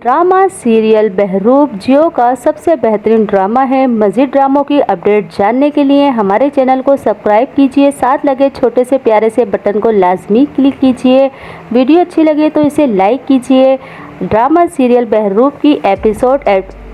Drama serial Behroop जियो का सबसे बेहतरीन ड्रामा है। मज़ीद ड्रामों की अपडेट जानने के लिए हमारे चैनल को सब्सक्राइब कीजिए, साथ लगे छोटे से प्यारे से बटन को लाजमी क्लिक कीजिए। वीडियो अच्छी लगे तो इसे लाइक कीजिए। ड्रामा सीरियल बहरूप की एपिसोड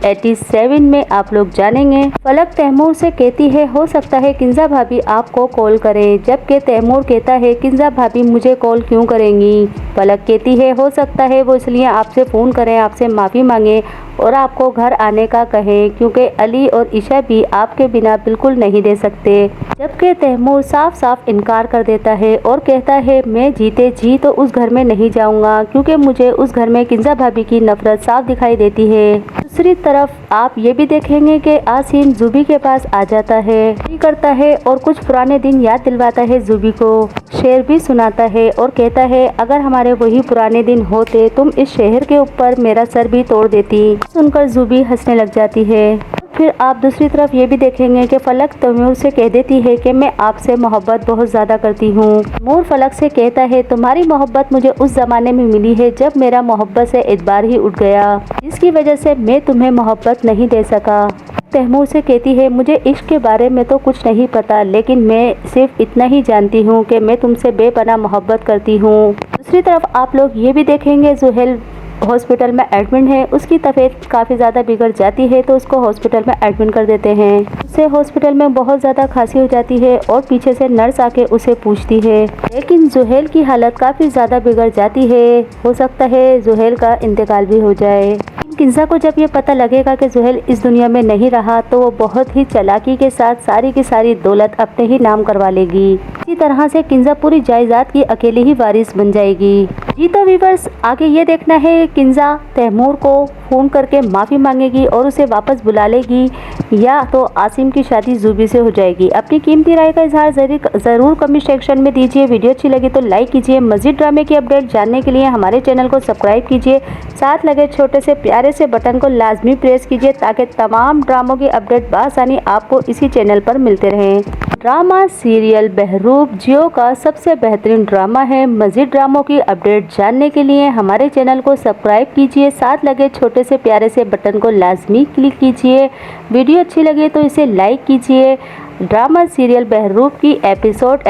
87 में आप लोग जानेंगे। फलक तैमूर से कहती है हो सकता है किंजा भाभी आपको कॉल करें, जबकि तैमूर कहता है किंजा भाभी मुझे कॉल क्यों करेंगी। फलक कहती है हो सकता है वो इसलिए आपसे फ़ोन करें, आपसे माफ़ी मांगे और आपको घर आने का कहें, क्योंकि अली और ईशा भी आपके बिना बिल्कुल नहीं रह सकते। जबकि तैमूर साफ साफ इनकार कर देता है और कहता है मैं जीते जी तो उस घर में नहीं जाऊंगा, क्योंकि मुझे उस घर में किंजा भाभी की नफरत साफ दिखाई देती है। दूसरी तरफ आप ये भी देखेंगे कि आसिम जुबी के पास आ जाता है, करता है और कुछ पुराने दिन याद दिलवाता है। जुबी को शेर भी सुनाता है और कहता है अगर हमारे वही पुराने दिन होते तुम इस शहर के ऊपर मेरा सर भी तोड़ देती। सुनकर जुबी हंसने लग जाती है। फिर आप दूसरी तरफ ये भी देखेंगे कि फलक तैमूर से कह देती है कि मैं आपसे मोहब्बत बहुत ज़्यादा करती हूँ। तैमूर फलक से कहता है तुम्हारी मोहब्बत मुझे उस ज़माने में मिली है जब मेरा मोहब्बत से एतबार ही उठ गया, जिसकी वजह से मैं तुम्हें मोहब्बत नहीं दे सका। तैमूर से कहती है मुझे इश्क के बारे में तो कुछ नहीं पता, लेकिन मैं सिर्फ इतना ही जानती हूँ कि मैं तुमसे बेपनाह मोहब्बत करती हूँ। दूसरी तरफ आप लोग ये भी देखेंगे जुहेल हॉस्पिटल में एडमिट है, उसकी तबीयत काफ़ी ज़्यादा बिगड़ जाती है तो उसको हॉस्पिटल में एडमिट कर देते हैं। उसे हॉस्पिटल में बहुत ज़्यादा खांसी हो जाती है और पीछे से नर्स आके उसे पूछती है, लेकिन जुहेल की हालत काफ़ी ज़्यादा बिगड़ जाती है। हो सकता है जुहेल का इंतकाल भी हो जाए। किंजा को जब ये पता लगेगा कि जुहेल इस दुनिया में नहीं रहा तो वो बहुत ही चालाकी के साथ सारी की सारी दौलत अपने ही नाम करवा लेगी। इसी तरह से किंजा पूरी जायदाद की अकेली ही वारिस बन जाएगी। जी तो व्यूअर्स, आगे ये देखना है किंजा तैमूर को फ़ोन करके माफ़ी मांगेगी और उसे वापस बुला लेगी, या तो आसिम की शादी जुबी से हो जाएगी। अपनी कीमती राय का इजहार ज़रूर कमेंट सेक्शन में दीजिए। वीडियो अच्छी लगी तो लाइक कीजिए। मज़ीद ड्रामे की अपडेट जानने के लिए हमारे चैनल को सब्सक्राइब कीजिए, साथ लगे छोटे से प्यारे से बटन को लाजमी प्रेस कीजिए ताकि तमाम ड्रामों की अपडेट बआसानी आपको इसी चैनल पर मिलते रहें। ड्रामा सीरियल बहरूप जियो का सबसे बेहतरीन ड्रामा है। मज़ीद ड्रामों की अपडेट जानने के लिए हमारे चैनल को सब्सक्राइब कीजिए, साथ लगे छोटे से प्यारे से बटन को लाजमी क्लिक कीजिए। वीडियो अच्छी लगे तो इसे लाइक कीजिए। ड्रामा सीरियल बहरूप की एपिसोड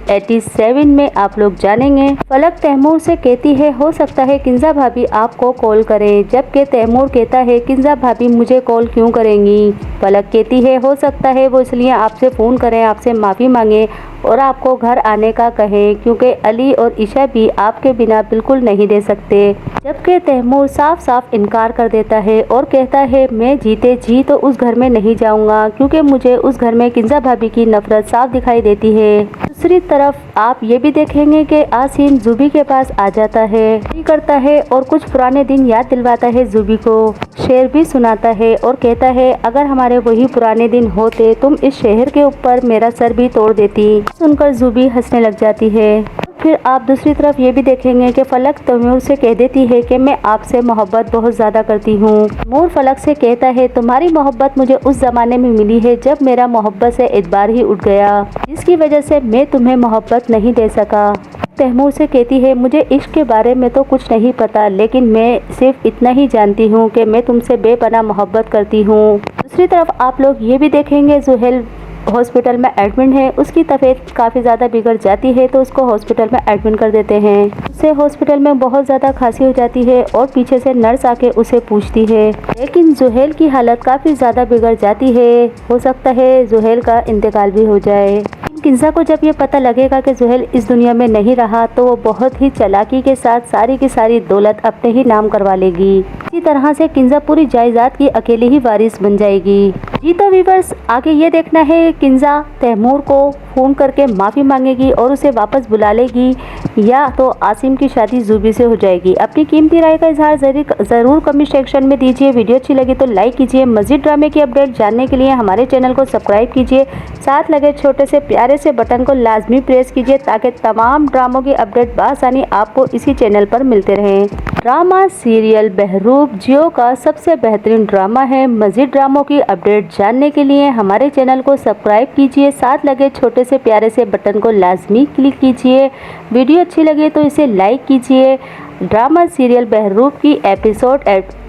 87 में आप लोग जानेंगे। फलक तैमूर से कहती है हो सकता है किंजा भाभी आपको कॉल करें, जबकि तैमूर कहता है किंजा भाभी मुझे कॉल क्यों करेंगी। फलक कहती है हो सकता है वो इसलिए आपसे फ़ोन करें, आपसे माफ़ी मांगे और आपको घर आने का कहें, क्योंकि अली और ईशा भी आपके बिना बिल्कुल नहीं रह सकते। जबकि तैमूर साफ साफ इनकार कर देता है और कहता है मैं जीते जी तो उस घर में नहीं जाऊंगा, क्योंकि मुझे उस घर में किंजा भाभी की नफरत साफ दिखाई देती है। दूसरी तरफ आप ये भी देखेंगे कि आसिम जुबी के पास आ जाता है, करता है और कुछ पुराने दिन याद दिलवाता है। जुबी को शेर भी सुनाता है और कहता है अगर हमारे वही पुराने दिन होते तुम इस शहर के ऊपर मेरा सर भी तोड़ देती। सुनकर जुबी हंसने लग जाती है। फिर आप दूसरी तरफ ये भी देखेंगे कि फलक तैमूर से कह देती है कि मैं आपसे मोहब्बत बहुत ज़्यादा करती हूँ। तैमूर फलक से कहता है तुम्हारी मोहब्बत मुझे उस ज़माने में मिली है जब मेरा मोहब्बत से एतबार ही उठ गया, जिसकी वजह से मैं तुम्हें मोहब्बत नहीं दे सका। तैमूर से कहती है मुझे इश्क के बारे में तो कुछ नहीं पता, लेकिन मैं सिर्फ इतना ही जानती हूँ कि मैं तुमसे बेपनाह मोहब्बत करती हूँ। दूसरी तरफ आप लोग ये भी देखेंगे जुहेल हॉस्पिटल में एडमिट है, उसकी तबीयत काफ़ी ज़्यादा बिगड़ जाती है तो उसको हॉस्पिटल में एडमिट कर देते हैं। उसे हॉस्पिटल में बहुत ज़्यादा खांसी हो जाती है और पीछे से नर्स आके उसे पूछती है, लेकिन जुहेल की हालत काफ़ी ज़्यादा बिगड़ जाती है। हो सकता है जुहेल का इंतकाल भी हो जाए। किंजा को जब ये पता लगेगा कि जुहेल इस दुनिया में नहीं रहा तो वो बहुत ही चालाकी के साथ सारी की सारी दौलत अपने ही नाम करवा लेगी। इसी तरह से किंजा पूरी जायदाद की अकेली ही वारिस बन जाएगी। जी तो व्यूअर्स, आगे ये देखना है किंजा तैमूर को फ़ोन करके माफ़ी मांगेगी और उसे वापस बुला लेगी, या तो आसिम की शादी जुबी से हो जाएगी। अपनी कीमती राय का इजहार ज़रूर कमेंट सेक्शन में दीजिए। वीडियो अच्छी लगी तो लाइक कीजिए। मज़ीद ड्रामे की अपडेट जानने के लिए हमारे चैनल को सब्सक्राइब कीजिए, साथ लगे छोटे से प्यारे से बटन को लाजमी प्रेस कीजिए ताकि तमाम ड्रामों की अपडेट बआसानी आपको इसी चैनल पर मिलते रहें। ड्रामा सीरियल बहरूप जियो का सबसे बेहतरीन ड्रामा है। मज़ीद ड्रामों की अपडेट जानने के लिए हमारे चैनल को सब्सक्राइब कीजिए, साथ लगे छोटे से प्यारे से बटन को लाजमी क्लिक कीजिए। वीडियो अच्छी लगे तो इसे लाइक कीजिए। ड्रामा सीरियल बहरूप की एपिसोड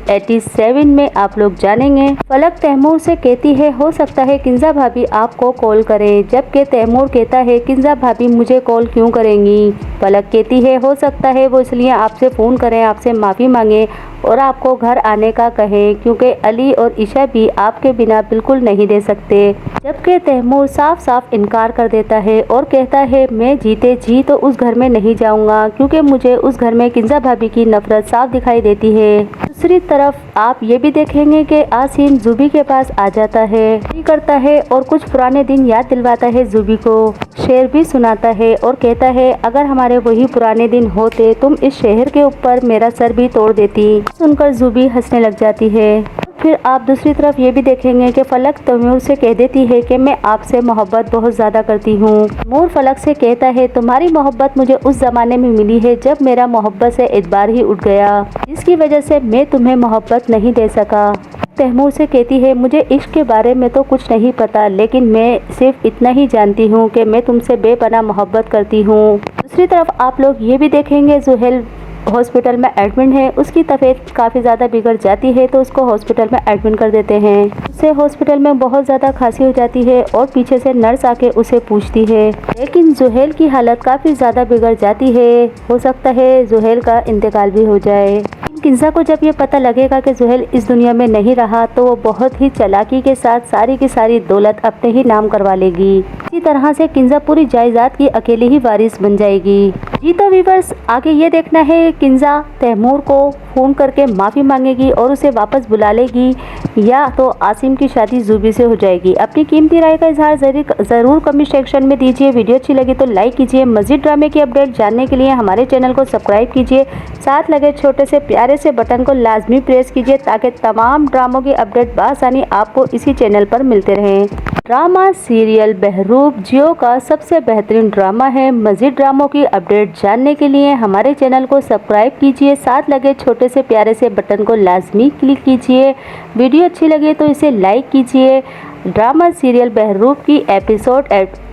87 में आप लोग जानेंगे। फलक तैमूर से कहती है हो सकता है किंजा भाभी आपको कॉल करें, जबकि तैमूर कहता है किंजा भाभी मुझे कॉल क्यों करेंगी। फलक कहती है हो सकता है वो इसलिए आपसे फ़ोन करें, आपसे माफ़ी मांगे और आपको घर आने का कहें, क्योंकि अली और ईशा भी आपके बिना बिल्कुल नहीं रह सकते। जबकि तैमूर साफ साफ इनकार कर देता है और कहता है मैं जीते जी तो उस घर में नहीं जाऊंगा, क्योंकि मुझे उस घर में किंजा भाभी की नफरत साफ दिखाई देती है। दूसरी तरफ आप ये भी देखेंगे कि आसिम जुबी के पास आ जाता है, करता है और कुछ पुराने दिन याद दिलवाता है जुबी को। शेर भी सुनाता है और कहता है अगर हमारे वही पुराने दिन होते तुम इस शहर के ऊपर मेरा सर भी तोड़ देती। सुनकर जुबी हंसने लग जाती है। फिर आप दूसरी तरफ ये भी देखेंगे कि फलक तैमूर से कह देती है कि मैं आपसे मोहब्बत बहुत ज़्यादा करती हूँ। तैमूर फलक से कहता है तुम्हारी मोहब्बत मुझे उस ज़माने में मिली है जब मेरा मोहब्बत से एतबार ही उठ गया, जिसकी वजह से मैं तुम्हें मोहब्बत नहीं दे सका। तैमूर से कहती है मुझे इश्क के बारे में तो कुछ नहीं पता, लेकिन मैं सिर्फ इतना ही जानती हूँ कि मैं तुमसे बेपनाह मोहब्बत करती हूँ। दूसरी तरफ आप लोग ये भी देखेंगे जुहेल हॉस्पिटल में एडमिट है, उसकी तबीयत काफ़ी ज़्यादा बिगड़ जाती है तो उसको हॉस्पिटल में एडमिट कर देते हैं। उसे हॉस्पिटल में बहुत ज़्यादा खांसी हो जाती है और पीछे से नर्स आके उसे पूछती है, लेकिन जुहेल की हालत काफ़ी ज़्यादा बिगड़ जाती है। हो सकता है जुहेल का इंतकाल भी हो जाए। किंजा को जब ये पता लगेगा कि जुहेल इस दुनिया में नहीं रहा तो वो बहुत ही चालाकी के साथ सारी की सारी दौलत अपने ही नाम करवा लेगी। इसी तरह से किंजा पूरी जायदाद की अकेली ही वारिस बन जाएगी। जी तो व्यूअर्स, आगे ये देखना है किंजा तैमूर को फ़ोन करके माफ़ी मांगेगी और उसे वापस बुला लेगी या तो आसिम की शादी जुबी से हो जाएगी। अपनी कीमती राय का इजहार ज़रूर कमेंट सेक्शन में दीजिए। वीडियो अच्छी लगी तो लाइक कीजिए। मज़ीद ड्रामे की अपडेट जानने के लिए हमारे चैनल को सब्सक्राइब कीजिए। साथ लगे छोटे से प्यारे से बटन को लाजमी प्रेस कीजिए ताकि तमाम ड्रामों की अपडेट बआसानी आपको इसी चैनल पर मिलते रहें। ड्रामा सीरियल बहरूप जियो का सबसे बेहतरीन ड्रामा है। मज़ीद ड्रामों की अपडेट जानने के लिए हमारे चैनल को सब्सक्राइब कीजिए। साथ लगे छोटे से प्यारे से बटन को लाजमी क्लिक कीजिए। वीडियो अच्छी लगे तो इसे लाइक कीजिए। ड्रामा सीरियल बहरूप की एपिसोड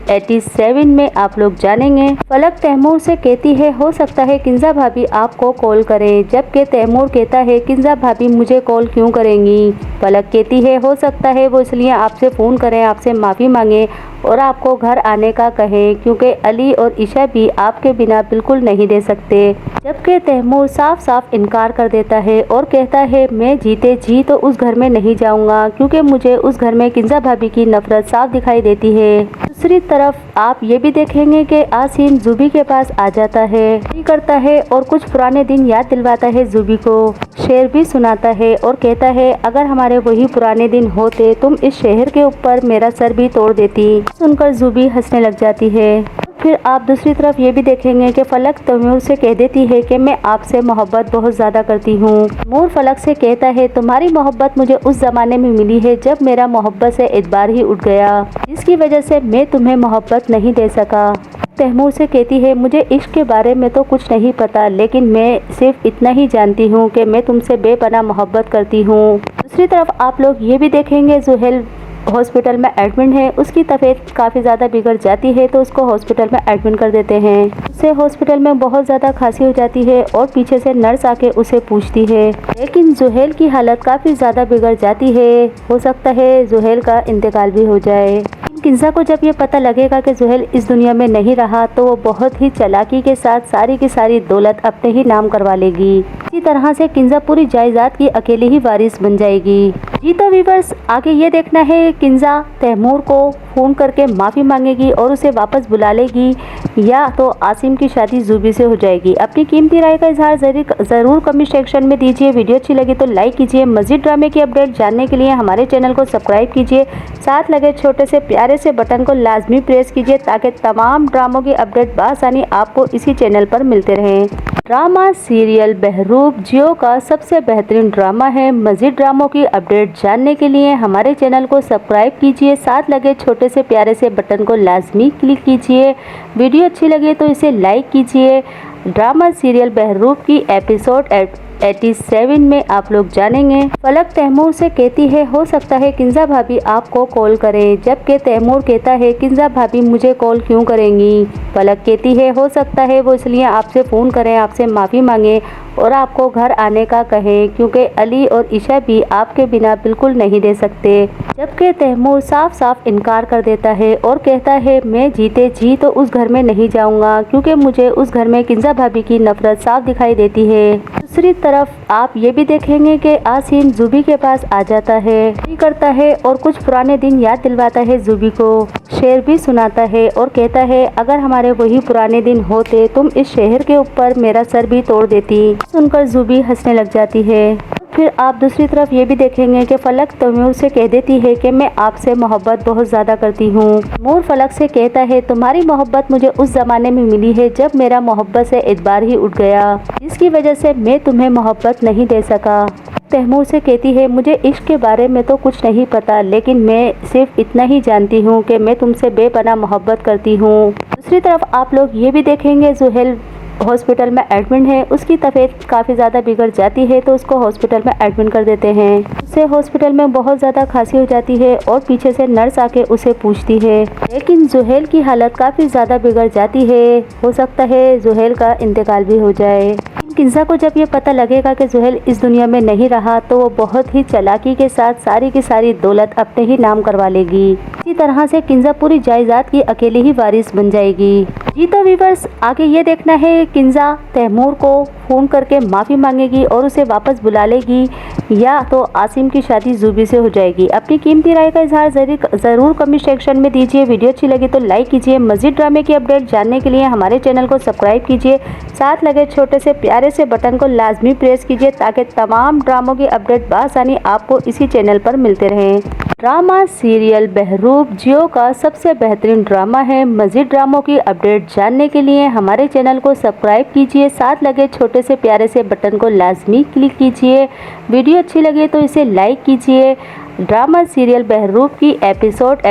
87 में आप लोग जानेंगे। फलक तैमूर से कहती है हो सकता है किंजा भाभी आपको कॉल करें, जबकि तैमूर कहता है किंजा भाभी मुझे कॉल क्यों करेंगी। फलक कहती है हो सकता है वो इसलिए आपसे फ़ोन करें, आपसे माफ़ी मांगे और आपको घर आने का कहें, क्योंकि अली और ईशा भी आपके बिना बिल्कुल नहीं रह सकते। जबकि तैमूर साफ साफ इनकार कर देता है और कहता है मैं जीते जी तो उस घर में नहीं जाऊंगा, क्योंकि मुझे उस घर में किंजा भाभी की नफरत साफ दिखाई देती है। दूसरी तरफ आप ये भी देखेंगे कि आसिम जुबी के पास आ जाता है, करता है और कुछ पुराने दिन याद दिलवाता है जुबी को। शेर भी सुनाता है और कहता है अगर हमारे वही पुराने दिन होते तुम इस शहर के ऊपर मेरा सर भी तोड़ देती। सुनकर जुबी हंसने लग जाती है। फिर आप दूसरी तरफ ये भी देखेंगे कि फलक तैमूर से कह देती है कि मैं आपसे मोहब्बत बहुत ज़्यादा करती हूँ। तैमूर फलक से कहता है तुम्हारी मोहब्बत मुझे उस ज़माने में मिली है जब मेरा मोहब्बत से एतबार ही उठ गया, जिसकी वजह से मैं तुम्हें मोहब्बत नहीं दे सका। तैमूर से कहती है मुझे इश्क के बारे में तो कुछ नहीं पता, लेकिन मैं सिर्फ इतना ही जानती हूँ कि मैं तुमसे बेपनाह मोहब्बत करती हूँ। दूसरी तरफ आप लोग ये भी देखेंगे जुहेल हॉस्पिटल में एडमिट है, उसकी तबीयत काफ़ी ज़्यादा बिगड़ जाती है तो उसको हॉस्पिटल में एडमिट कर देते हैं। उसे हॉस्पिटल में बहुत ज़्यादा खांसी हो जाती है और पीछे से नर्स आके उसे पूछती है, लेकिन जुहेल की हालत काफ़ी ज़्यादा बिगड़ जाती है। हो सकता है जुहेल का इंतकाल भी हो जाए। किंजा को जब ये पता लगेगा कि जुहेल इस दुनिया में नहीं रहा तो वो बहुत ही चालाकी के साथ सारी की सारी दौलत अपने ही नाम करवा लेगी। इसी तरह से किंजा पूरी जायदाद की अकेली ही वारिस बन जाएगी। जी तो व्यूअर्स, आगे ये देखना है किंजा तैमूर को फ़ोन करके माफ़ी मांगेगी और उसे वापस बुला लेगी या तो आसिम की शादी जुबी से हो जाएगी। अपनी कीमती राय का इजहार ज़रूर कमेंट सेक्शन में दीजिए। वीडियो अच्छी लगी तो लाइक कीजिए। मज़ीद ड्रामे की अपडेट जानने के लिए हमारे चैनल को सब्सक्राइब कीजिए। साथ लगे छोटे से प्यारे से बटन को लाजमी प्रेस कीजिए ताकि तमाम ड्रामों की अपडेट बआसानी आपको इसी चैनल पर मिलते रहें। ड्रामा सीरियल बहरूप जियो का सबसे बेहतरीन ड्रामा है। मज़ीद ड्रामों की अपडेट जानने के लिए हमारे चैनल को सब्सक्राइब कीजिए। साथ लगे छोटे से प्यारे से बटन को लाजमी क्लिक कीजिए। वीडियो अच्छी लगे तो इसे लाइक कीजिए। ड्रामा सीरियल बहरूप की एपिसोड 87 में आप लोग जानेंगे। फलक तैमूर से कहती है हो सकता है किंजा भाभी आपको कॉल करें, जबकि तैमूर कहता है किंजा भाभी मुझे कॉल क्यों करेंगी। फलक कहती है हो सकता है वो इसलिए आपसे फ़ोन करें, आपसे माफ़ी मांगे और आपको घर आने का कहें, क्योंकि अली और ईशा भी आपके बिना बिल्कुल नहीं रह सकते। जबकि तैमूर साफ साफ इनकार कर देता है और कहता है मैं जीते जी तो उस घर में नहीं जाऊंगा, क्योंकि मुझे उस घर में किंजा भाभी की नफरत साफ दिखाई देती है। दूसरी तरफ आप ये भी देखेंगे कि आसिम जुबी के पास आ जाता है, करता है और कुछ पुराने दिन याद दिलवाता है जुबी को। शेर भी सुनाता है और कहता है अगर हमारे वही पुराने दिन होते तुम इस शहर के ऊपर मेरा सर भी तोड़ देती। सुनकर जुबी हंसने लग जाती है। फिर आप दूसरी तरफ ये भी देखेंगे कि फलक तैमूर से कह देती है कि मैं आपसे मोहब्बत बहुत ज़्यादा करती हूँ। तैमूर फलक से कहता है तुम्हारी मोहब्बत मुझे उस ज़माने में मिली है जब मेरा मोहब्बत से एतबार ही उठ गया, जिसकी वजह से मैं तुम्हें मोहब्बत नहीं दे सका। तैमूर से कहती है मुझे इश्क के बारे में तो कुछ नहीं पता, लेकिन मैं सिर्फ इतना ही जानती हूँ कि मैं तुमसे बेपनाह मोहब्बत करती हूँ। दूसरी तरफ आप लोग ये भी देखेंगे जुहेल हॉस्पिटल में एडमिट है, उसकी तबीयत काफ़ी ज़्यादा बिगड़ जाती है तो उसको हॉस्पिटल में एडमिट कर देते हैं। उसे हॉस्पिटल में बहुत ज़्यादा खांसी हो जाती है और पीछे से नर्स आके उसे पूछती है, लेकिन जुहेल की हालत काफ़ी ज़्यादा बिगड़ जाती है, हो सकता है जुहेल का इंतकाल भी हो जाए। किंजा को जब ये पता लगेगा कि जुहेल इस दुनिया में नहीं रहा तो वो बहुत ही चालाकी के साथ सारी की सारी दौलत अपने ही नाम करवा लेगी। इसी तरह से किंजा पूरी जायदाद की अकेली ही वारिस बन जाएगी। जी तो व्यूअर्स, आगे ये देखना है किंजा तैमूर को फ़ोन करके माफ़ी मांगेगी और उसे वापस बुला लेगी या तो आसिम की शादी जुबी से हो जाएगी। अपनी कीमती राय का इजहार ज़रूर कमेंट सेक्शन में दीजिए। वीडियो अच्छी लगी तो लाइक कीजिए। मज़ीद ड्रामे की अपडेट जानने के लिए हमारे चैनल को सब्सक्राइब कीजिए। साथ लगे छोटे से प्यारे से बटन को लाजमी प्रेस कीजिए ताकि तमाम ड्रामों की अपडेट बआसानी आपको इसी चैनल पर मिलते रहें। ड्रामा सीरियल बहरूप जियो का सबसे बेहतरीन ड्रामा है। मज़ीद ड्रामों की अपडेट जानने के लिए हमारे चैनल को सब्सक्राइब कीजिए। साथ लगे छोटे से प्यारे से बटन को लाजमी क्लिक कीजिए। वीडियो अच्छी लगे तो इसे लाइक कीजिए। ड्रामा सीरियल बहरूप की एपिसोड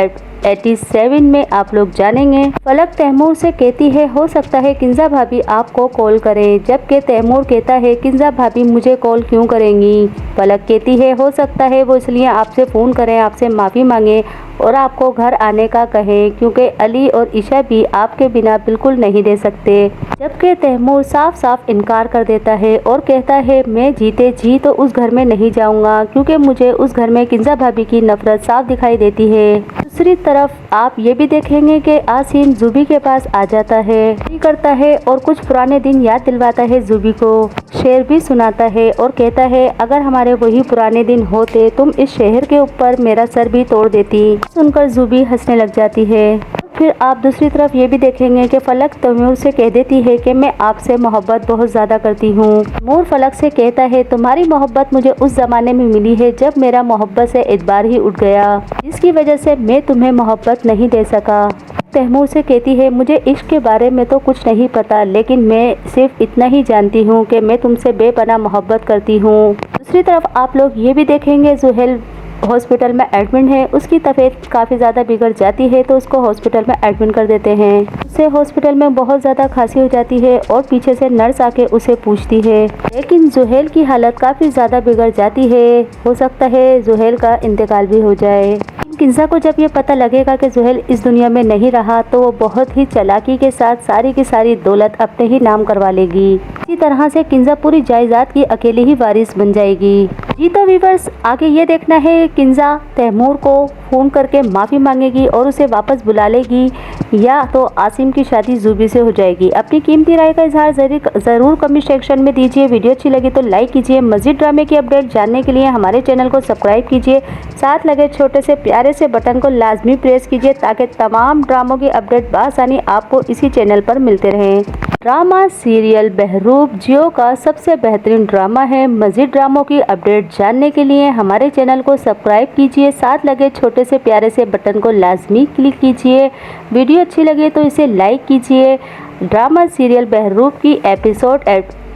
87 में आप लोग जानेंगे। फलक तैमूर से कहती है हो सकता है किंजा भाभी आपको कॉल करें, जबकि तैमूर कहता है किंजा भाभी मुझे कॉल क्यों करेंगी। फलक कहती है हो सकता है वो इसलिए आपसे फ़ोन करें, आपसे माफ़ी मांगे और आपको घर आने का कहें, क्योंकि अली और ईशा भी आपके बिना बिल्कुल नहीं रह सकते। जबकि तैमूर साफ साफ इनकार कर देता है और कहता है मैं जीते जी तो उस घर में नहीं जाऊंगा, क्योंकि मुझे उस घर में किंजा भाभी की नफरत साफ दिखाई देती है। दूसरी तरफ आप ये भी देखेंगे कि आसिम जुबी के पास आ जाता है, करता है और कुछ पुराने दिन याद दिलवाता है जुबी को। शेर भी सुनाता है और कहता है अगर हमारे वही पुराने दिन होते तुम इस शहर के ऊपर मेरा सर भी तोड़ देती। सुनकर जुबी हंसने लग जाती है। फिर आप दूसरी तरफ ये भी देखेंगे कि फलक तैमूर से कह देती है कि मैं आपसे मोहब्बत बहुत ज़्यादा करती हूँ। तैमूर फलक से कहता है तुम्हारी मोहब्बत मुझे उस ज़माने में मिली है जब मेरा मोहब्बत से एतबार ही उठ गया, जिसकी वजह से मैं तुम्हें मोहब्बत नहीं दे सका। तैमूर से कहती है मुझे इश्क के बारे में तो कुछ नहीं पता, लेकिन मैं सिर्फ इतना ही जानती हूँ कि मैं तुमसे बेपनाह मोहब्बत करती हूँ। दूसरी तरफ आप लोग ये भी देखेंगे जुहेल हॉस्पिटल में एडमिट है, उसकी तबीयत काफ़ी ज़्यादा बिगड़ जाती है तो उसको हॉस्पिटल में एडमिट कर देते हैं। उसे हॉस्पिटल में बहुत ज़्यादा खांसी हो जाती है और पीछे से नर्स आके उसे पूछती है, लेकिन जुहेल की हालत काफ़ी ज़्यादा बिगड़ जाती है, हो सकता है जुहेल का इंतकाल भी हो जाए। किंजा को जब ये पता लगेगा कि जुहेल इस दुनिया में नहीं रहा तो वो बहुत ही चालाकी के साथ सारी की सारी दौलत अपने ही नाम करवा लेगी। इसी तरह से किंजा पूरी जायदाद की अकेली ही वारिस बन जाएगी। जी तो व्यूअर्स, आगे ये देखना है किंजा तैमूर को फ़ोन करके माफ़ी मांगेगी और उसे वापस बुला लेगी या तो आसिम की शादी जुबी से हो जाएगी। अपनी कीमती राय का इजहार ज़रूर कमेंट सेक्शन में दीजिए। वीडियो अच्छी लगी तो लाइक कीजिए। मज़ीद ड्रामे की अपडेट जानने के लिए हमारे चैनल को सब्सक्राइब कीजिए। साथ लगे छोटे से प्यारे से बटन को लाजमी प्रेस कीजिए ताकि तमाम ड्रामों की अपडेट बआसानी आपको इसी चैनल पर मिलते रहें। ड्रामा सीरियल बहरूप जियो का सबसे बेहतरीन ड्रामा है। मज़ीद ड्रामों की अपडेट जानने के लिए हमारे चैनल को सब्सक्राइब कीजिए। साथ लगे छोटे से प्यारे से बटन को लाजमी क्लिक कीजिए। वीडियो अच्छी लगे तो इसे लाइक कीजिए। ड्रामा सीरियल बहरूप की एपिसोड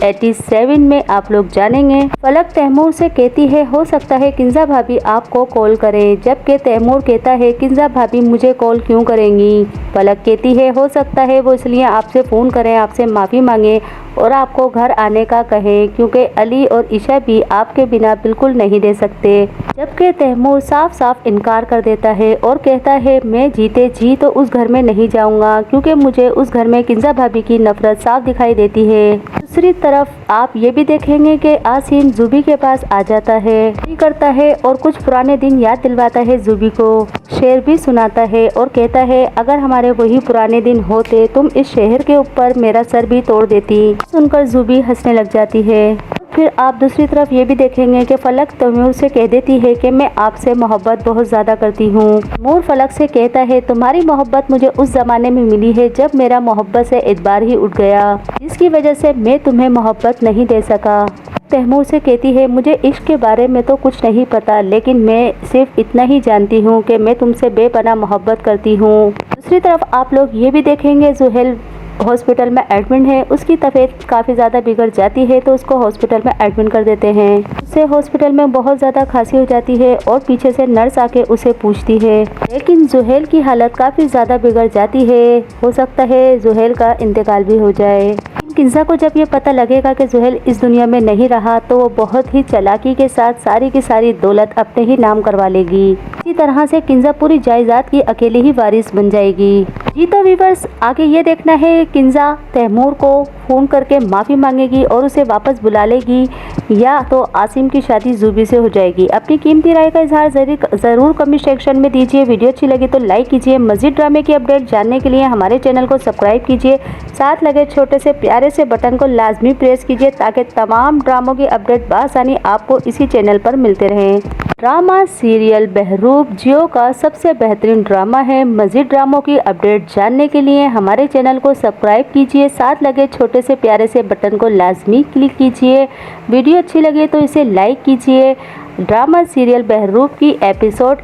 87 में आप लोग जानेंगे। फलक तैमूर से कहती है हो सकता है किंजा भाभी आपको कॉल करें, जबकि तैमूर कहता है किंजा भाभी मुझे कॉल क्यों करेंगी। फलक कहती है हो सकता है वो इसलिए आपसे फ़ोन करें, आपसे माफ़ी मांगे और आपको घर आने का कहें, क्योंकि अली और ईशा भी आपके बिना बिल्कुल नहीं रह सकते। जबकि तैमूर साफ साफ इनकार कर देता है और कहता है मैं जीते जी तो उस घर में नहीं जाऊंगा, क्योंकि मुझे उस घर में किंजा भाभी की नफरत साफ दिखाई देती है। दूसरी तरफ आप ये भी देखेंगे कि आसिम जुबी के पास आ जाता है, करता है और कुछ पुराने दिन याद दिलवाता है जुबी को। शेर भी सुनाता है और कहता है अगर हमारे वही पुराने दिन होते तुम इस शहर के ऊपर मेरा सर भी तोड़ देती। सुनकर जुबी हंसने लग जाती है। फिर आप दूसरी तरफ ये भी देखेंगे कि फलक तैमूर से कह देती है कि मैं आपसे मोहब्बत बहुत ज़्यादा करती हूँ। तैमूर फलक से कहता है तुम्हारी मोहब्बत मुझे उस ज़माने में मिली है जब मेरा मोहब्बत से एतबार ही उठ गया, जिसकी वजह से मैं तुम्हें मोहब्बत नहीं दे सका। तैमूर से कहती है मुझे इश्क के बारे में तो कुछ नहीं पता, लेकिन मैं सिर्फ इतना ही जानती हूँ कि मैं तुमसे बेपनाह मोहब्बत करती हूँ। दूसरी तरफ आप लोग ये भी देखेंगे जुहेल हॉस्पिटल में एडमिट है, उसकी तबीयत काफ़ी ज़्यादा बिगड़ जाती है तो उसको हॉस्पिटल में एडमिट कर देते हैं। उसे हॉस्पिटल में बहुत ज़्यादा खांसी हो जाती है और पीछे से नर्स आके उसे पूछती है, लेकिन जुहेल की हालत काफ़ी ज़्यादा बिगड़ जाती है, हो सकता है जुहेल का इंतकाल भी हो जाए। किंजा को जब ये पता लगेगा कि जुहेल इस दुनिया में नहीं रहा तो वो बहुत ही चालाकी के साथ सारी की सारी दौलत अपने ही नाम करवा लेगी। इसी तरह से किंजा पूरी जायदाद की अकेले ही वारिस बन जाएगी। जी तो व्यूअर्स, आगे ये देखना है किंजा तैमूर को फ़ोन करके माफ़ी मांगेगी और उसे वापस बुला लेगी या तो आसिम की शादी जुबी से हो जाएगी। अपनी कीमती राय का इजहार ज़रूर कमेंट सेक्शन में दीजिए। वीडियो अच्छी लगी तो लाइक कीजिए। मज़ीद ड्रामे की अपडेट जानने के लिए हमारे चैनल को सब्सक्राइब कीजिए। साथ लगे छोटे से प्यारे से बटन को लाजमी प्रेस कीजिए ताकि तमाम ड्रामों की अपडेट बआसानी आपको इसी चैनल पर मिलते रहें। ड्रामा सीरियल बहरूप जियो का सबसे बेहतरीन ड्रामा है। मज़ीद ड्रामों की अपडेट जानने के लिए हमारे चैनल को सब्सक्राइब कीजिए। साथ लगे छोटे से प्यारे से बटन को लाजमी क्लिक कीजिए। वीडियो अच्छी लगे तो इसे लाइक कीजिए। ड्रामा सीरियल बहरूप की एपिसोड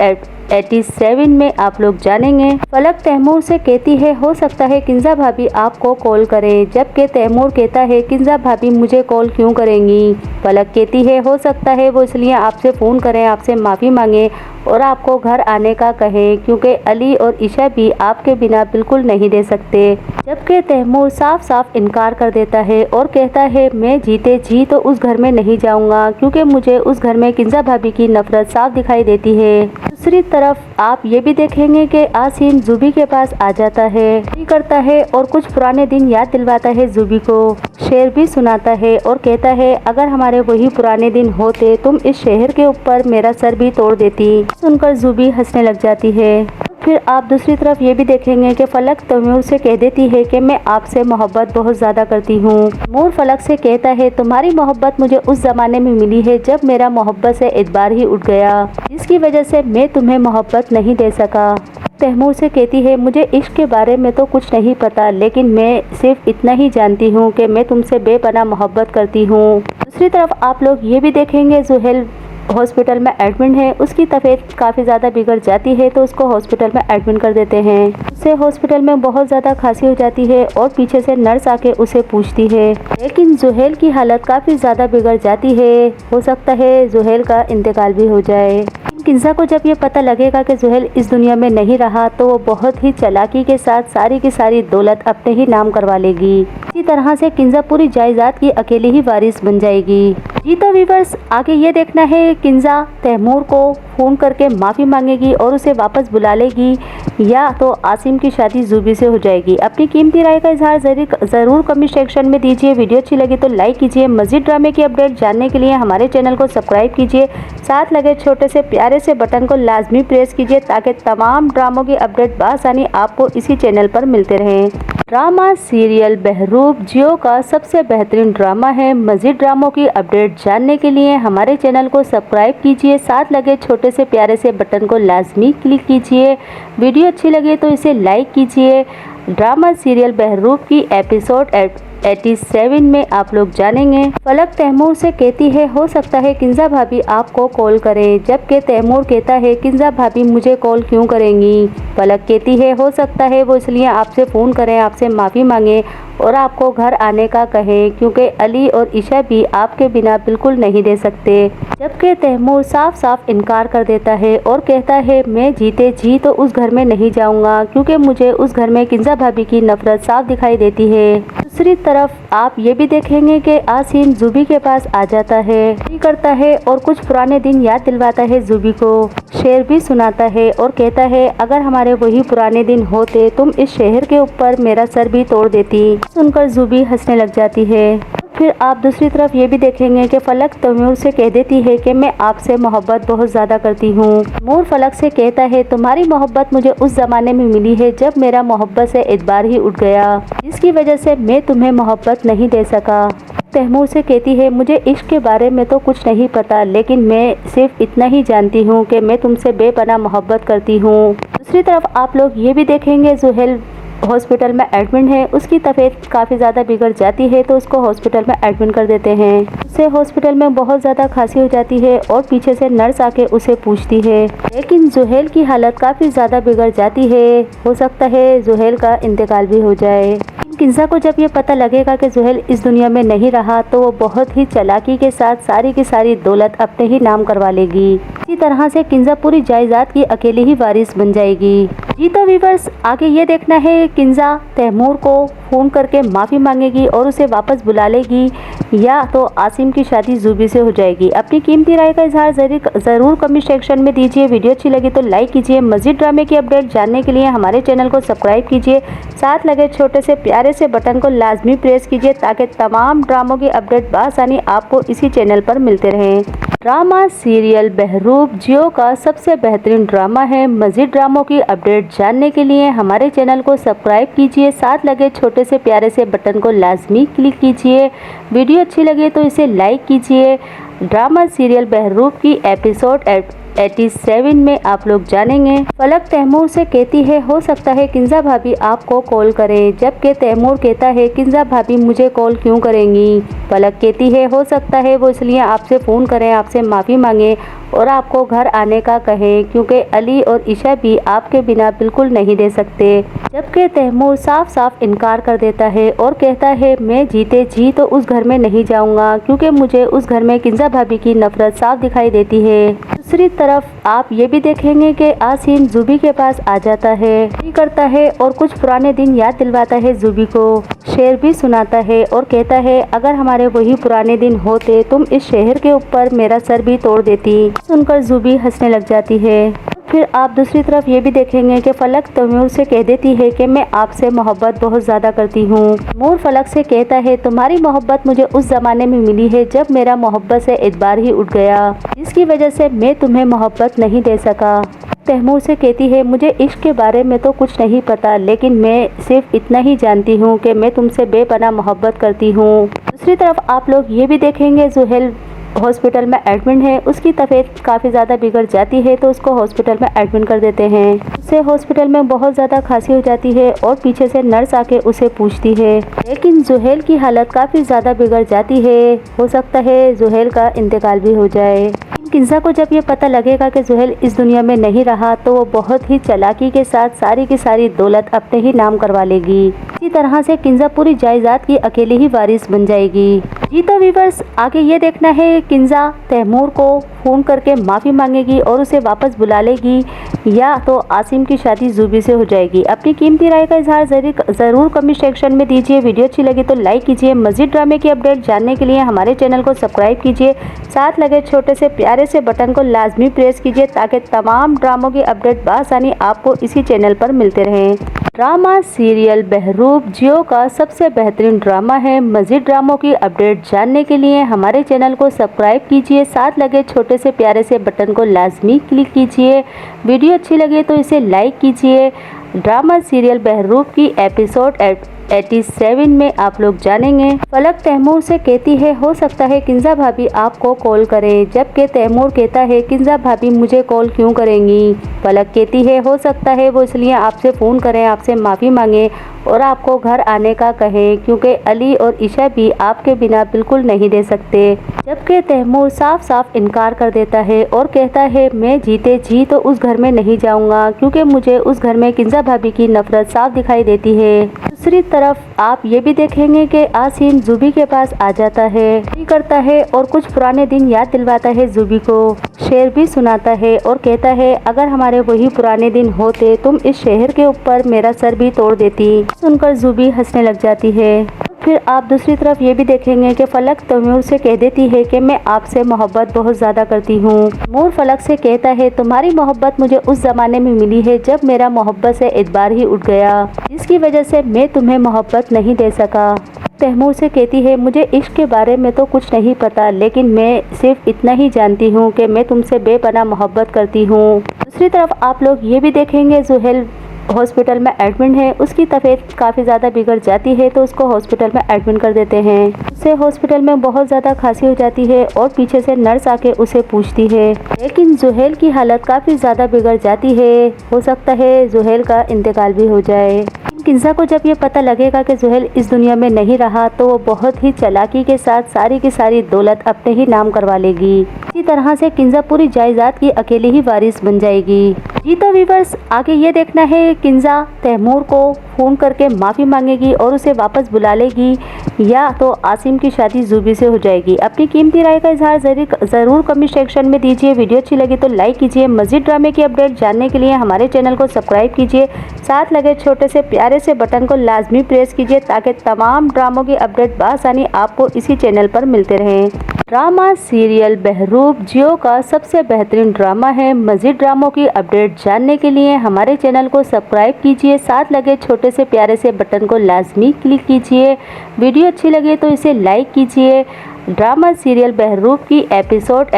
87 में आप लोग जानेंगे। फलक तैमूर से कहती है हो सकता है किंजा भाभी आपको कॉल करें, जबकि तैमूर कहता है किंजा भाभी मुझे कॉल क्यों करेंगी। फलक कहती है हो सकता है वो इसलिए आपसे फ़ोन करें, आपसे माफ़ी मांगे और आपको घर आने का कहें, क्योंकि अली और ईशा भी आपके बिना बिल्कुल नहीं रह सकते। जबकि तैमूर साफ साफ इनकार कर देता है और कहता है मैं जीते जी तो उस घर में नहीं जाऊंगा, क्योंकि मुझे उस घर में किंजा भाभी की नफरत साफ दिखाई देती है। दूसरी तरफ आप ये भी देखेंगे कि आसिम जुबी के पास आ जाता है, करता है और कुछ पुराने दिन याद दिलवाता है जुबी को। शेर भी सुनाता है और कहता है अगर हमारे वही पुराने दिन होते तुम इस शहर के ऊपर मेरा सर भी तोड़ देती। सुनकर जुबी हंसने लग जाती है। फिर आप दूसरी तरफ ये भी देखेंगे कि फलक तैमूर से कह देती है कि मैं आपसे मोहब्बत बहुत ज़्यादा करती हूँ। तैमूर फलक से कहता है तुम्हारी मोहब्बत मुझे उस ज़माने में मिली है जब मेरा मोहब्बत से एतबार ही उठ गया, जिसकी वजह से मैं तुम्हें मोहब्बत नहीं दे सका। तैमूर से कहती है मुझे इश्क के बारे में तो कुछ नहीं पता, लेकिन मैं सिर्फ इतना ही जानती हूँ कि मैं तुमसे बेपनाह मोहब्बत करती हूँ। दूसरी तरफ आप लोग ये भी देखेंगे जुहेल हॉस्पिटल में एडमिट है, उसकी तबीयत काफ़ी ज़्यादा बिगड़ जाती है तो उसको हॉस्पिटल में एडमिट कर देते हैं। उसे हॉस्पिटल में बहुत ज़्यादा खांसी हो जाती है और पीछे से नर्स आके उसे पूछती है, लेकिन जुहेल की हालत काफ़ी ज़्यादा बिगड़ जाती है, हो सकता है जुहेल का इंतकाल भी हो जाए। किंजा को जब ये पता लगेगा कि जुहेल इस दुनिया में नहीं रहा तो वो बहुत ही चालाकी के साथ सारी की सारी दौलत अपने ही नाम करवा लेगी। इसी तरह से किंजा पूरी जायदाद की अकेले ही वारिस बन जाएगी। जी तो व्यूअर्स, आगे ये देखना है किंजा तैमूर को फ़ोन करके माफ़ी मांगेगी और उसे वापस बुला लेगी या तो आसिम की शादी जुबी से हो जाएगी। अपनी कीमती राय का इजहार ज़रूर कमेंट सेक्शन में दीजिए। वीडियो अच्छी लगी तो लाइक कीजिए। मज़ीद ड्रामे की अपडेट जानने के लिए हमारे चैनल को सब्सक्राइब कीजिए। साथ लगे छोटे से प्यारे से बटन को लाजमी प्रेस कीजिए ताकि तमाम ड्रामों की अपडेट बआसानी आपको इसी चैनल पर मिलते रहें। ड्रामा सीरियल बहरूप जियो का सबसे बेहतरीन ड्रामा है। मज़ीद ड्रामों की अपडेट जानने के लिए हमारे चैनल को सब्सक्राइब कीजिए। साथ लगे छोटे से प्यारे से बटन को लाजमी क्लिक कीजिए। वीडियो अच्छी लगे तो इसे लाइक कीजिए। ड्रामा सीरियल बहरूप की एपिसोड 87 में आप लोग जानेंगे। फलक तैमूर से कहती है हो सकता है किंजा भाभी आपको कॉल करें, जबकि तैमूर कहता है किंजा भाभी मुझे कॉल क्यों करेंगी। फलक कहती है हो सकता है वो इसलिए आपसे फ़ोन करें, आपसे माफ़ी मांगे और आपको घर आने का कहें, क्योंकि अली और ईशा भी आपके बिना बिल्कुल नहीं रह सकते। जबकि तैमूर साफ साफ इनकार कर देता है और कहता है मैं जीते जी तो उस घर में नहीं जाऊंगा, क्योंकि मुझे उस घर में किंजा भाभी की नफरत साफ दिखाई देती है। दूसरी तरफ आप ये भी देखेंगे कि आसिम जुबी के पास आ जाता है, करता है और कुछ पुराने दिन याद दिलवाता है जुबी को। शेर भी सुनाता है और कहता है अगर हमारे वही पुराने दिन होते तुम इस शहर के ऊपर मेरा सर भी तोड़ देती। सुनकर जुबी हंसने लग जाती है। फिर आप दूसरी तरफ ये भी देखेंगे कि फलक तैमूर से कह देती है कि मैं आपसे मोहब्बत बहुत ज़्यादा करती हूँ। तैमूर फलक से कहता है तुम्हारी मोहब्बत मुझे उस ज़माने में मिली है जब मेरा मोहब्बत से एतबार ही उठ गया, जिसकी वजह से मैं तुम्हें मोहब्बत नहीं दे सका। तैमूर से कहती है मुझे इश्क के बारे में तो कुछ नहीं पता, लेकिन मैं सिर्फ इतना ही जानती हूँ कि मैं तुमसे बेपनाह मोहब्बत करती हूँ। दूसरी तरफ आप लोग ये भी देखेंगे जुहेल हॉस्पिटल में एडमिट है, उसकी तबीयत काफ़ी ज़्यादा बिगड़ जाती है तो उसको हॉस्पिटल में एडमिट कर देते हैं। उसे हॉस्पिटल में बहुत ज़्यादा खांसी हो जाती है और पीछे से नर्स आके उसे पूछती है, लेकिन जुहेल की हालत काफ़ी ज़्यादा बिगड़ जाती है। हो सकता है जुहेल का इंतकाल भी हो जाए। किंजा को जब ये पता लगेगा कि जुहेल इस दुनिया में नहीं रहा तो वो बहुत ही चालाकी के साथ सारी की सारी दौलत अपने ही नाम करवा लेगी। इसी तरह से किंजा पूरी जायदाद की अकेली ही वारिस बन जाएगी। जी तो व्यूअर्स, आगे ये देखना है किंजा तैमूर को फ़ोन करके माफ़ी मांगेगी और उसे वापस बुला लेगी या तो आसिम की शादी जुबी से हो जाएगी। अपनी कीमती राय का इजहार ज़रूर कमेंट सेक्शन में दीजिए। वीडियो अच्छी लगी तो लाइक कीजिए। मज़ीद ड्रामे की अपडेट जानने के लिए हमारे चैनल को सब्सक्राइब कीजिए। साथ लगे छोटे से प्यारे से बटन को लाजमी प्रेस कीजिए ताकि तमाम ड्रामों की अपडेट बआसानी आपको इसी चैनल पर मिलते रहें। ड्रामा सीरियल बहरूप जियो का सबसे बेहतरीन ड्रामा है। मज़ीद ड्रामों की अपडेट जानने के लिए हमारे चैनल को सब्सक्राइब कीजिए। साथ लगे छोटे से प्यारे से बटन को लाजमी क्लिक कीजिए। वीडियो अच्छी लगे तो इसे लाइक कीजिए। ड्रामा सीरियल बहरूप की एपिसोड 87 में आप लोग जानेंगे। फलक तैमूर से कहती है हो सकता है किंजा भाभी आपको कॉल करें, जबकि तैमूर कहता है किंजा भाभी मुझे कॉल क्यों करेंगी। फलक कहती है हो सकता है वो इसलिए आपसे फ़ोन करें, आपसे माफ़ी मांगे और आपको घर आने का कहें, क्योंकि अली और ईशा भी आपके बिना बिल्कुल नहीं रह सकते। जबकि तैमूर साफ साफ इनकार कर देता है और कहता है मैं जीते जी तो उस घर में नहीं जाऊंगा, क्योंकि मुझे उस घर में किंजा भाभी की नफरत साफ दिखाई देती है। दूसरी तरफ आप ये भी देखेंगे कि आसिम जुबी के पास आ जाता है, करता है और कुछ पुराने दिन याद दिलवाता है जुबी को। शेर भी सुनाता है और कहता है अगर हमारे वही पुराने दिन होते तुम इस शहर के ऊपर मेरा सर भी तोड़ देती। सुनकर जुबी हंसने लग जाती है। फिर आप दूसरी तरफ ये भी देखेंगे कि फलक तैमूर से कह देती है कि मैं आपसे मोहब्बत बहुत ज़्यादा करती हूँ। तैमूर फलक से कहता है तुम्हारी मोहब्बत मुझे उस ज़माने में मिली है जब मेरा मोहब्बत से एतबार ही उठ गया, जिसकी वजह से मैं तुम्हें मोहब्बत नहीं दे सका। तैमूर से कहती है मुझे इश्क के बारे में तो कुछ नहीं पता, लेकिन मैं सिर्फ इतना ही जानती हूँ कि मैं तुमसे बेपनाह मोहब्बत करती हूँ। दूसरी तरफ आप लोग ये भी देखेंगे जुहेल हॉस्पिटल में एडमिट है, उसकी तबीयत काफ़ी ज़्यादा बिगड़ जाती है तो उसको हॉस्पिटल में एडमिट कर देते हैं। उसे हॉस्पिटल में बहुत ज़्यादा खांसी हो जाती है और पीछे से नर्स आके उसे पूछती है, लेकिन जुहेल की हालत काफ़ी ज़्यादा बिगड़ जाती है। हो सकता है जुहेल का इंतकाल भी हो जाए। किंजा को जब ये पता लगेगा कि जुहेल इस दुनिया में नहीं रहा तो वो बहुत ही चालाकी के साथ सारी की सारी दौलत अपने ही नाम करवा लेगी। इसी तरह से किंजा पूरी जायदाद की अकेली ही वारिस बन जाएगी। जी तो व्यूअर्स, आगे ये देखना है किंजा तैमूर को फ़ोन करके माफ़ी मांगेगी और उसे वापस बुला लेगी या तो आसिम की शादी जुबी से हो जाएगी। अपनी कीमती राय का इजहार ज़रूर कमेंट सेक्शन में दीजिए। वीडियो अच्छी लगी तो लाइक कीजिए। मज़ीद ड्रामे की अपडेट जानने के लिए हमारे चैनल को सब्सक्राइब कीजिए। साथ लगे छोटे से प्यारे से बटन को लाजमी प्रेस कीजिए ताकि तमाम ड्रामों की अपडेट बआसानी आपको इसी चैनल पर मिलते रहें। ड्रामा सीरियल बहरूप जियो का सबसे बेहतरीन ड्रामा है। मज़ीद ड्रामों की अपडेट जानने के लिए हमारे चैनल को सब्सक्राइब कीजिए। साथ लगे छोटे से प्यारे से बटन को लाजमी क्लिक कीजिए। वीडियो अच्छी लगे तो इसे लाइक कीजिए। ड्रामा सीरियल बहरूप की एपिसोड 87 में आप लोग जानेंगे। फलक तैमूर से कहती है हो सकता है किंजा भाभी आपको कॉल करें, जबकि तैमूर कहता है किंजा भाभी मुझे कॉल क्यों करेंगी। फलक कहती है हो सकता है वो इसलिए आपसे फ़ोन करें, आपसे माफ़ी मांगे और आपको घर आने का कहें, क्योंकि अली और ईशा भी आपके बिना बिल्कुल नहीं रह सकते। जबकि तैमूर साफ साफ इनकार कर देता है और कहता है मैं जीते जी तो उस घर में नहीं जाऊंगा, क्योंकि मुझे उस घर में किंजा भाभी की नफरत साफ दिखाई देती है। दूसरी तरफ आप ये भी देखेंगे कि आसिम जुबी के पास आ जाता है, करता है और कुछ पुराने दिन याद दिलवाता है जुबी को। शेर भी सुनाता है और कहता है अगर हमारे वही पुराने दिन होते तुम इस शहर के ऊपर मेरा सर भी तोड़ देती। सुनकर जुबी हंसने लग जाती है। फिर आप दूसरी तरफ ये भी देखेंगे कि फलक तैमूर से कह देती है कि मैं आपसे मोहब्बत बहुत ज़्यादा करती हूँ। तैमूर फलक से कहता है तुम्हारी मोहब्बत मुझे उस ज़माने में मिली है जब मेरा मोहब्बत से एतबार ही उठ गया, जिसकी वजह से मैं तुम्हें मोहब्बत नहीं दे सका। तैमूर से कहती है मुझे इश्क के बारे में तो कुछ नहीं पता, लेकिन मैं सिर्फ इतना ही जानती हूँ कि मैं तुमसे बेपनाह मोहब्बत करती हूँ। दूसरी तरफ आप लोग ये भी देखेंगे जुहेल हॉस्पिटल में एडमिट है। उसकी तबीयत काफ़ी ज़्यादा बिगड़ जाती है तो उसको हॉस्पिटल में एडमिट कर देते हैं। उसे हॉस्पिटल में बहुत ज़्यादा खांसी हो जाती है और पीछे से नर्स आके उसे पूछती है, लेकिन जुहेल की हालत काफ़ी ज़्यादा बिगड़ जाती है। हो सकता है जुहेल का इंतकाल भी हो जाए। किंजा को जब ये पता लगेगा कि जुहेल इस दुनिया में नहीं रहा तो वो बहुत ही चालाकी के साथ सारी की सारी दौलत अपने ही नाम करवा लेगी। इसी तरह से किंजा पूरी जायदाद की अकेली ही वारिस बन जाएगी। जी तो व्यूअर्स, आगे ये देखना है किंजा तैमूर को फ़ोन करके माफ़ी मांगेगी और उसे वापस बुला लेगी या तो आसिम की शादी जुबी से हो जाएगी। अपनी कीमती राय का इजहार ज़रूर कमेंट सेक्शन में दीजिए। वीडियो अच्छी लगी तो लाइक कीजिए। मज़ीद ड्रामे की अपडेट जानने के लिए हमारे चैनल को सब्सक्राइब कीजिए। साथ लगे छोटे से प्यारे से बटन को लाजमी प्रेस कीजिए ताकि तमाम ड्रामों की अपडेट बआसानी आपको इसी चैनल पर मिलते रहें। ड्रामा सीरियल बहरूप जियो का सबसे बेहतरीन ड्रामा है। मज़ीद ड्रामों की अपडेट जानने के लिए हमारे चैनल को सब्सक्राइब कीजिए। साथ लगे छोटे से प्यारे से बटन को लाजमी क्लिक कीजिए। वीडियो अच्छी लगे तो इसे लाइक कीजिए। ड्रामा सीरियल बहरूप की एपिसोड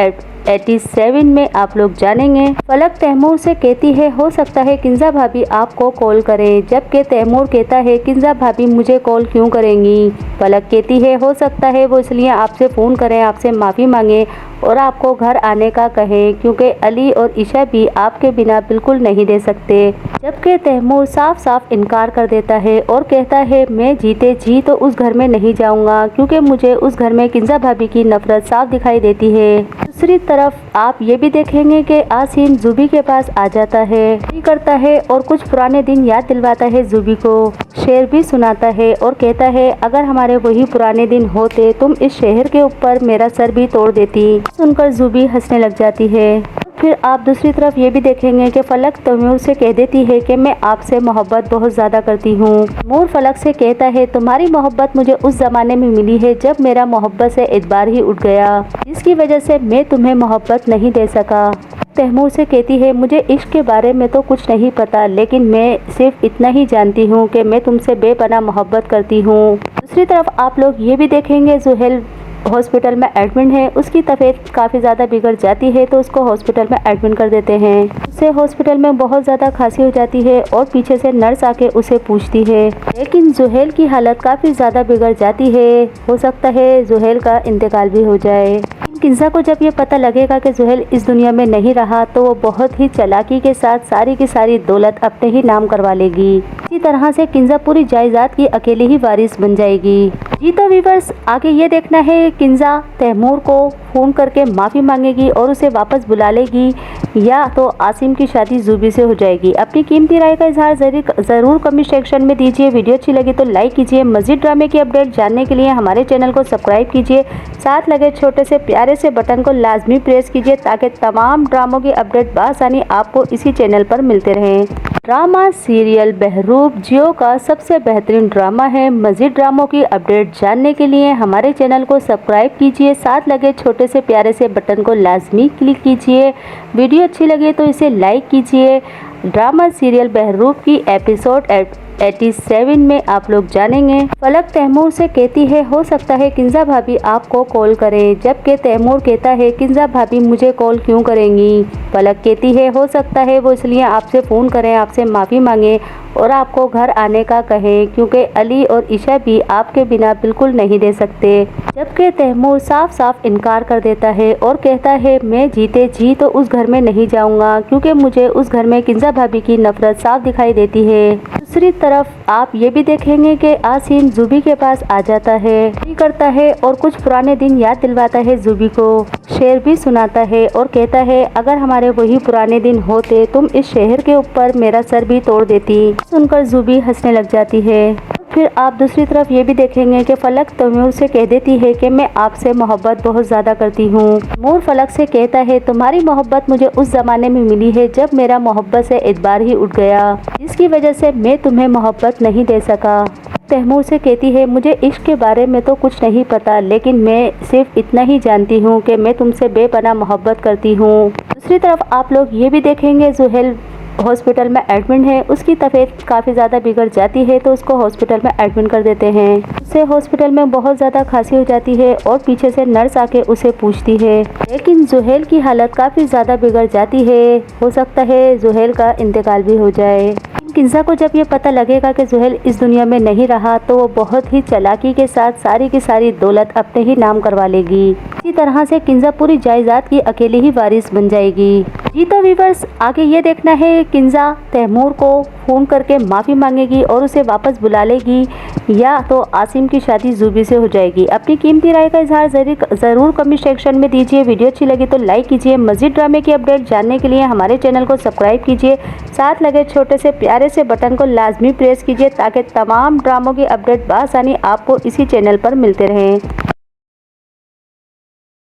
87 में आप लोग जानेंगे। फलक तैमूर से कहती है हो सकता है किंजा भाभी आपको कॉल करें, जबकि तैमूर कहता है किंजा भाभी मुझे कॉल क्यों करेंगी। फलक कहती है हो सकता है वो इसलिए आपसे फ़ोन करें, आपसे माफ़ी मांगे और आपको घर आने का कहें, क्योंकि अली और ईशा भी आपके बिना बिल्कुल नहीं रह सकते। जबकि तैमूर साफ साफ इनकार कर देता है और कहता है मैं जीते जी तो उस घर में नहीं जाऊंगा, क्योंकि मुझे उस घर में किंजा भाभी की नफरत साफ दिखाई देती है। दूसरी तरफ आप ये भी देखेंगे कि आसिम जुबी के पास आ जाता है, करता है और कुछ पुराने दिन याद दिलवाता है जुबी को। शेर भी सुनाता है और कहता है अगर हमारे वही पुराने दिन होते तुम इस शहर के ऊपर मेरा सर भी तोड़ देती। सुनकर जुबी हंसने लग जाती है। फिर आप दूसरी तरफ ये भी देखेंगे कि फलक तैमूर से कह देती है कि मैं आपसे मोहब्बत बहुत ज़्यादा करती हूँ। तैमूर फलक से कहता है तुम्हारी मोहब्बत मुझे उस ज़माने में मिली है जब मेरा मोहब्बत से एतबार ही उठ गया, जिसकी वजह से मैं तुम्हें मोहब्बत नहीं दे सका। तैमूर से कहती है मुझे इश्क के बारे में तो कुछ नहीं पता, लेकिन मैं सिर्फ इतना ही जानती हूँ कि मैं तुमसे बेपनाह मोहब्बत करती हूँ। दूसरी तरफ आप लोग ये भी देखेंगे जुहेल हॉस्पिटल में एडमिट है। उसकी तबीयत काफ़ी ज़्यादा बिगड़ जाती है तो उसको हॉस्पिटल में एडमिट कर देते हैं। उसे हॉस्पिटल में बहुत ज़्यादा खांसी हो जाती है और पीछे से नर्स आके उसे पूछती है, लेकिन जुहेल की हालत काफ़ी ज़्यादा बिगड़ जाती है। हो सकता है जुहेल का इंतकाल भी हो जाए। किंजा को जब ये पता लगेगा कि जुहेल इस दुनिया में नहीं रहा तो वो बहुत ही चालाकी के साथ सारी की सारी दौलत अपने ही नाम करवा लेगी। इसी तरह से किंजा पूरी जायदाद की अकेली ही वारिस बन जाएगी। जी तो व्यूअर्स, आगे ये देखना है किंजा तैमूर को फ़ोन करके माफ़ी मांगेगी और उसे वापस बुला लेगी या तो आसिम की शादी जुबी से हो जाएगी। अपनी कीमती राय का इजहार ज़रूर कमेंट सेक्शन में दीजिए। वीडियो अच्छी लगी तो लाइक कीजिए। मज़ीद ड्रामे की अपडेट जानने के लिए हमारे चैनल को सब्सक्राइब कीजिए। साथ लगे छोटे से प्यारे से बटन को लाजमी प्रेस कीजिए ताकि तमाम ड्रामों की अपडेट बआसानी आपको इसी चैनल पर मिलते रहें। ड्रामा सीरियल बहरूप जियो का सबसे बेहतरीन ड्रामा है। मज़ीद ड्रामों की अपडेट जानने के लिए हमारे चैनल को सब्सक्राइब कीजिए। साथ लगे छोटे से प्यारे से बटन को लाजमी क्लिक कीजिए। वीडियो अच्छी लगे तो इसे लाइक कीजिए। ड्रामा सीरियल बहरूप की एपिसोड 87 में आप लोग जानेंगे। फलक तैमूर से कहती है हो सकता है किंजा भाभी आपको कॉल करें, जबकि तैमूर कहता है किंजा भाभी मुझे कॉल क्यों करेंगी। फलक कहती है हो सकता है वो इसलिए आपसे फ़ोन करें, आपसे माफ़ी मांगे और आपको घर आने का कहें, क्योंकि अली और ईशा भी आपके बिना बिल्कुल नहीं रह सकते। जबकि तैमूर साफ साफ इनकार कर देता है और कहता है मैं जीते जी तो उस घर में नहीं जाऊंगा, क्योंकि मुझे उस घर में किंजा भाभी की नफरत साफ दिखाई देती है। दूसरी तरफ आप ये भी देखेंगे कि आसिम जुबी के पास आ जाता है, करता है और कुछ पुराने दिन याद दिलवाता है जुबी को। शेर भी सुनाता है और कहता है अगर हमारे वही पुराने दिन होते तुम इस शहर के ऊपर मेरा सर भी तोड़ देती। सुनकर जुबी हंसने लग जाती है। फिर आप दूसरी तरफ ये भी देखेंगे कि फलक तैमूर से कह देती है कि मैं आपसे मोहब्बत बहुत ज़्यादा करती हूँ। तैमूर फलक से कहता है तुम्हारी मोहब्बत मुझे उस ज़माने में मिली है जब मेरा मोहब्बत से एतबार ही उठ गया, जिसकी वजह से मैं तुम्हें मोहब्बत नहीं दे सका। तैमूर से कहती है मुझे इश्क के बारे में तो कुछ नहीं पता, लेकिन मैं सिर्फ इतना ही जानती हूँ कि मैं तुमसे बेपनाह मोहब्बत करती हूँ। दूसरी तरफ आप लोग ये भी देखेंगे जुहेल हॉस्पिटल में एडमिट है, उसकी तबीयत काफ़ी ज़्यादा बिगड़ जाती है तो उसको हॉस्पिटल में एडमिट कर देते हैं। उसे हॉस्पिटल में बहुत ज़्यादा खांसी हो जाती है और पीछे से नर्स आके उसे पूछती है, लेकिन जुहेल की हालत काफ़ी ज़्यादा बिगड़ जाती है, हो सकता है जुहेल का इंतकाल भी हो जाए। किंजा को जब ये पता लगेगा कि जुहेल इस दुनिया में नहीं रहा तो वो बहुत ही चालाकी के साथ सारी की सारी दौलत अपने ही नाम करवा लेगी। इसी तरह से किंजा पूरी जायदाद की अकेली ही वारिस बन जाएगी। जी तो व्यूअर्स, आगे ये देखना है किंजा तैमूर को फ़ोन करके माफ़ी मांगेगी और उसे वापस बुला लेगी या तो आसिम की शादी जुबी से हो जाएगी। अपनी कीमती राय का इजहार ज़रूर कमेंट सेक्शन में दीजिए। वीडियो अच्छी लगी तो लाइक कीजिए। मज़ीद ड्रामे की अपडेट जानने के लिए हमारे चैनल को सब्सक्राइब कीजिए। साथ लगे छोटे से प्यारे से बटन को लाजमी प्रेस कीजिए ताकि तमाम ड्रामों की अपडेट बआसानी आपको इसी चैनल पर मिलते रहें।